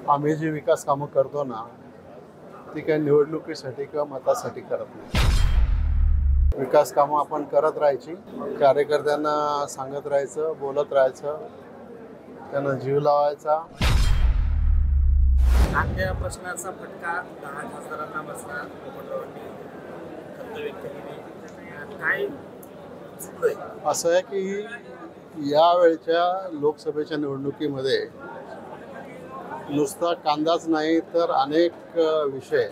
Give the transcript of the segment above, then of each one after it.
आम्ही जी विकास कामं करतो ना ती काही निवडणुकीसाठी किंवा मतासाठी करत नाही। विकास कामं आपण करत राहायची, कार्यकर्त्यांना सांगत राहायचं, बोलत राहायचं, त्यांना जीव लावायचा। आपल्या प्रश्नाचा फटका 10 खासदारांना बसणार पोपटरावांनी खंत व्यक्त केली। काय चुकलंय? असं आहे की यावेळच्या लोकसभेच्या निवडणुकीमध्ये नुसता कांदाच नाही तर अनेक विषय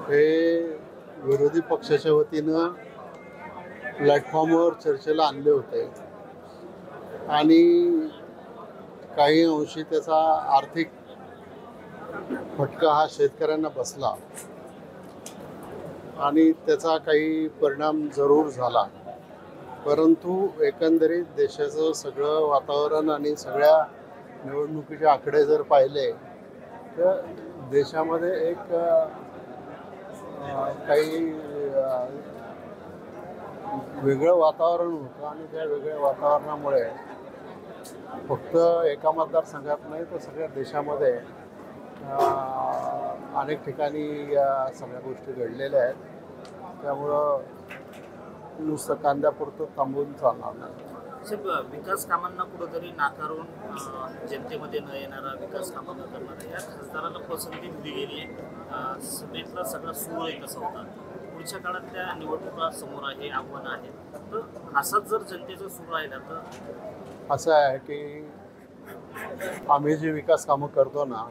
हे विरोधी पक्षाच्या वतीनं प्लॅटफॉर्मवर चर्चेला आणले होते आणि काही अंशी त्याचा आर्थिक फटका हा शेतकऱ्यांना बसला आणि त्याचा काही परिणाम जरूर झाला। परंतु एकंदरीत देशाचं सगळं वातावरण आणि सगळ्या निवडणुकीचे आकडे जर पाहिले तर देशामध्ये एक काही वेगळं वातावरण होतं आणि त्या वेगळ्या वातावरणामुळे फक्त एका मतदारसंघात नाही तर सगळ्या देशामध्ये अनेक ठिकाणी या सगळ्या गोष्टी घडलेल्या आहेत। त्यामुळं नुसतं कांद्यापुरतं थांबून चालणार नाही। विकास कामांना कुठंतरी नाकारून जनतेमध्ये न येणारा विकास कामं न करणारा या खासदाराला पसंती दिली गेली आहे। सभेतला सगळा सूर कसा होता, पुढच्या काळात त्या निवडणुका समोर आहे, आव्हानं आहेत, तर असाच जर जनतेचा सूर राहिला तर असं आहे की आम्ही जी विकास कामं करतो ना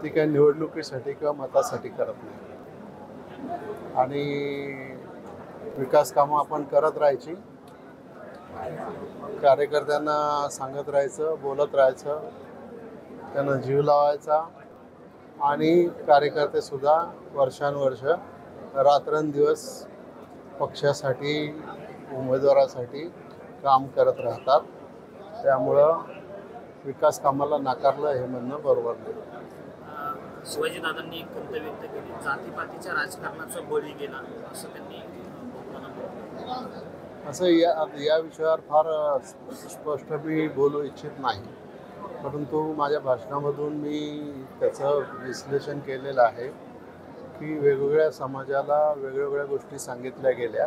ती काही निवडणुकीसाठी किंवा मतासाठी करत नाही आणि विकास कामं आपण करत राहायची, कार्यकर्त्यांना सांगत राहायचं, बोलत राहायचं, त्यांना जीव लावायचा आणि कार्यकर्ते सुद्धा वर्षानुवर्ष रात्रंदिवस पक्षासाठी उमेदवारासाठी काम करत राहतात। त्यामुळं विकास कामाला नाकारलं हे म्हणणं बरोबर नाही। शिवाजीदादांनी एक खंत व्यक्त केली, जातीपातीच्या राजकारणाचा बळी गेला असं त्यांनी असं या विषयावर फार स्पष्ट मी बोलू इच्छित नाही, परंतु माझ्या भाषणामधून मी त्याचं विश्लेषण केलेलं आहे की वेगवेगळ्या समाजाला वेगवेगळ्या गोष्टी सांगितल्या गेल्या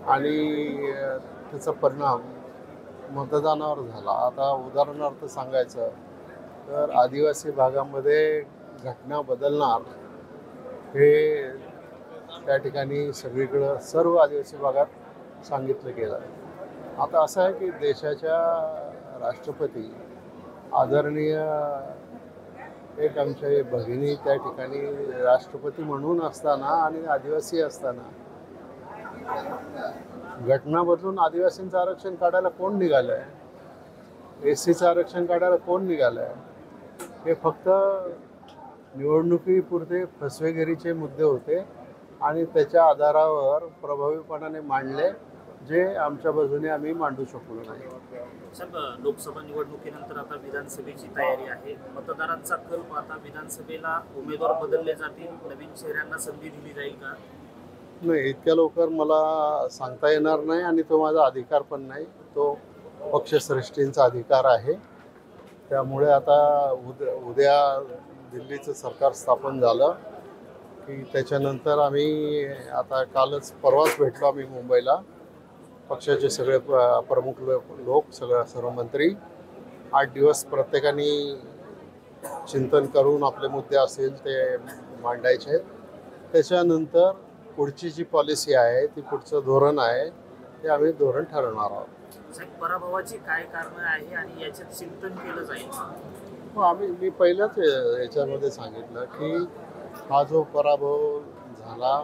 आणि त्याचा परिणाम मतदानावर झाला। आता उदाहरणार्थ सांगायचं तर आदिवासी भागामध्ये घटना बदलणार हे त्या ठिकाणी सगळीकडं सर्व आदिवासी भागात सांगितलं गेलं। आता असं आहे की देशाच्या राष्ट्रपती आदरणीय एक आमच्या भगिनी त्या ठिकाणी राष्ट्रपती म्हणून असताना आणि आदिवासी असताना घटना बदलून आदिवासींचं आरक्षण काढायला कोण निघालं आहे, SCचं आरक्षण काढायला कोण निघालं आहे? हे फक्त निवडणुकीपुरते फसवेगिरीचे मुद्दे होते आणि त्याच्या आधारावर प्रभावीपणाने मांडले जे आमच्या बाजूने आम्ही मांडू शकलो नाही। साहेब, लोकसभा निवडणुकीनंतर आता विधानसभेची तयारी आहे। मतदारांचा कल पाहता विधानसभेला उमेदवार बदलले जातील, नवीन चेहऱ्यांना संधी दिली जाईल का? नाही, इतक्या लवकर मला सांगता येणार नाही आणि तो माझा अधिकार पण नाही, तो पक्षश्रेष्ठींचा अधिकार आहे। त्यामुळे आता उद्या दिल्लीचं सरकार स्थापन झालं की त्याच्यानंतर आम्ही आता कालच परवाच भेटलो आम्ही मुंबईला, पक्षाचे सगळे प्रमुख लोक सर्व मंत्री 8 दिवस प्रत्येकाने चिंतन करून आपले मुद्दे असेल ते मांडायचे। त्याच्यानंतर पुढची जी पॉलिसी आहे ती पुढचं धोरण आहे ते आम्ही धोरण ठरवणार आहोत। साहेब, पराभवाची काय कारणं आहे आणि याच्यात चिंतन केलं जाईल? मी पहिल्याच याच्यामध्ये सांगितलं की हा जो पराभव झाला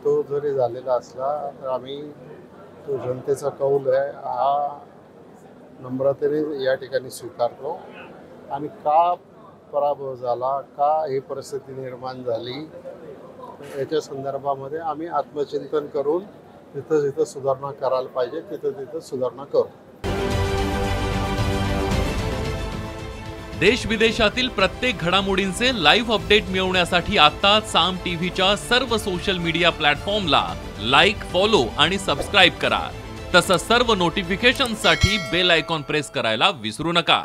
तो जरी झालेला असला तर आम्ही तो जनतेचा कौल आहे हा नम्रतेने या ठिकाणी स्वीकारतो आणि का पराभव झाला, का ही परिस्थिती निर्माण झाली याच्या संदर्भामध्ये आम्ही आत्मचिंतन करून जिथं जिथं सुधारणा करायला पाहिजे तिथं सुधारणा करू। देश विदेशातील प्रत्येक घडामोडींचे लाईव्ह अपडेट मिळवण्यासाठी आता साम टीव्हीच्या सर्व सोशल मीडिया प्लॅटफॉर्मला लाईक, फॉलो आणि सबस्क्राईब करा। तसंच सर्व नोटिफिकेशनसाठी बेल आयकॉन प्रेस करायला विसरू नका।